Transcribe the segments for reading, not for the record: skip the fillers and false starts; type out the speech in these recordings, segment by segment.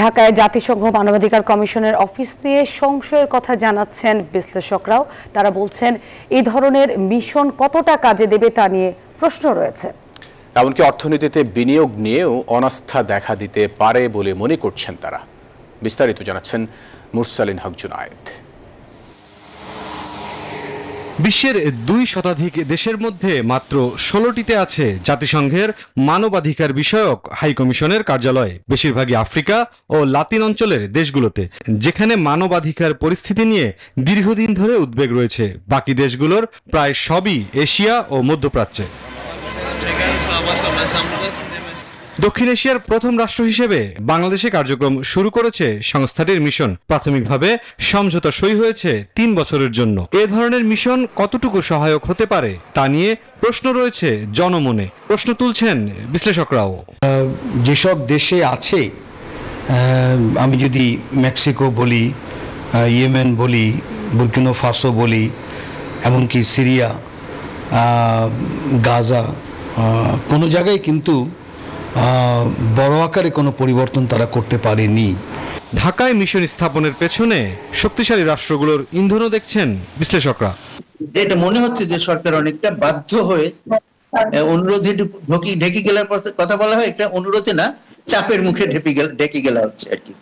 ঢাকায় জাতিসংঘ মানবাধিকার কমিশনের অফিস নিয়ে সংশয়ের কথা জানাচ্ছেন বিশ্লেষকরাও। তারা বলছেন এই ধরনের মিশন কতটা কাজে দেবে তা নিয়ে প্রশ্ন রয়েছে। এমনকি অর্থনীতিতে বিনিয়োগ নিয়েও অনাস্থা দেখা দিতে পারে বলে মনে করছেন তারা। বিস্তারিত জানাচ্ছেন মুরসালিন হক জুনায়েদ। বিশ্বের ২ শতাধিক দেশের মধ্যে মাত্র ১৬টিতে আছে জাতিসংঘের মানবাধিকার বিষয়ক হাইকমিশনের কার্যালয়, বেশিরভাগই আফ্রিকা ও লাতিন অঞ্চলের দেশগুলোতে, যেখানে মানবাধিকার পরিস্থিতি নিয়ে দীর্ঘদিন ধরে উদ্বেগ রয়েছে। বাকি দেশগুলোর প্রায় সবই এশিয়া ও মধ্যপ্রাচ্যে। দক্ষিণ এশিয়ার প্রথম রাষ্ট্র হিসেবে বাংলাদেশে কার্যক্রম শুরু করেছে সংস্থাটির মিশন। প্রাথমিকভাবে সমঝোতা সই হয়েছে ৩ বছরের জন্য। এ ধরনের মিশন কতটুকু সহায়ক হতে পারে তা নিয়ে প্রশ্ন রয়েছে জনমনে। প্রশ্ন তুলছেন বিশ্লেষকরাও। যেসব দেশে আছে, আমি যদি মেক্সিকো বলি, ইয়েমেন বলি, বুর্কিনা ফাসো বলি, এমনকি সিরিয়া, গাজা, কোনো জায়গায় কিন্তু বড় আকারে কোনো পরিবর্তন তারা করতে পারেনি। ঢাকায় মিশন স্থাপনের পেছনে শক্তিশালী রাষ্ট্রগুলোর ইন্ধনও দেখছেন বিশ্লেষকরা। এটা মনে হচ্ছে যে সরকার অনেকটা বাধ্য হয়ে অনুরোধে ঢেকে গেলার কথা বলা হয়, এটা অনুরোধে না, চাপের মুখে ঢেকে গেলা হচ্ছে আর কি।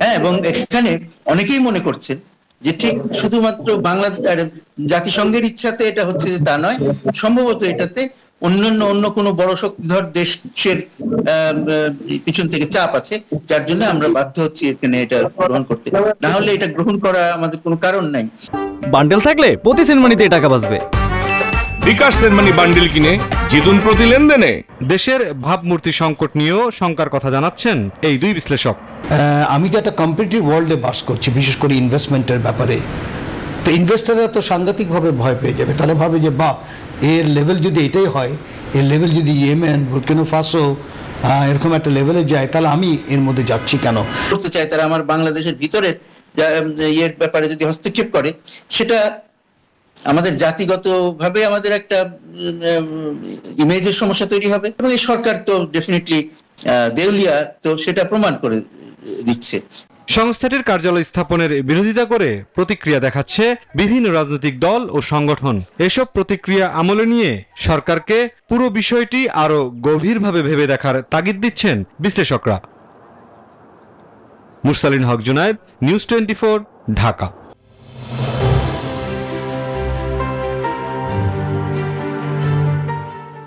হ্যাঁ, এবং এখানে অনেকেই মনে করছেন যে ঠিক শুধুমাত্র জাতিসংঘের ইচ্ছাতে এটা হচ্ছে যে তা নয়, সম্ভবত এটাতে অন্য কোনো বড় শক্তিধর দেশের পিছন থেকে চাপ আছে, যার জন্য আমরা বাধ্য হচ্ছি এখানে এটা গ্রহণ করতে। না হলে এটা গ্রহণ করা আমাদের কোনো কারণ নাই। বান্ডেল থাকলে প্রতি সেনমানিতে টাকা বাঁচবে। বিকাশ সেনমানি বান্ডেল কিনে জিতুন প্রতি লেনদেনে। দেশের ভাবমূর্তি সংকট নিয়েও শঙ্কার কথা জানাচ্ছেন এই 2 বিশ্লেষক। আমি তো একটা কম্পিটিটিভ ওয়ার্ল্ডে বাস করছি, বিশেষ করে ইনভেস্টমেন্টের ব্যাপারে। তো ইনভেস্টাররা তো সাংঘাতিকভাবে ভয় পেয়ে যাবে। তারা ভাবে যে বাহ, এর লেভেল যদি এটাই হয়, এর লেভেল যদি ইয়েমেন, বুর্কিনা ফাসো এরকম একটা লেভেলে যায়, তাহলে আমি এর মধ্যে যাচ্ছি কেন? করতে চায় তারা আমার বাংলাদেশের ভিতরের এর ব্যাপারে যদি হস্তক্ষেপ করে, সেটা আমাদের জাতিগতভাবে আমাদের একটা ইমেজের সমস্যা তৈরি হবে, এবং এই সরকার তো ডেফিনেটলি দেউলিয়া, তো সেটা প্রমাণ করে দিচ্ছে। সংস্থাটির কার্যালয় স্থাপনের বিরোধিতা করে প্রতিক্রিয়া দেখাচ্ছে বিভিন্ন রাজনৈতিক দল ও সংগঠন। এসব প্রতিক্রিয়া আমলে নিয়ে সরকারকে পুরো বিষয়টি আরো গভীরভাবে ভেবে দেখার তাগিদ দিচ্ছেন বিশ্লেষকরা। মুরসালিন হক জুনায়েদ, নিউজ 24, ঢাকা।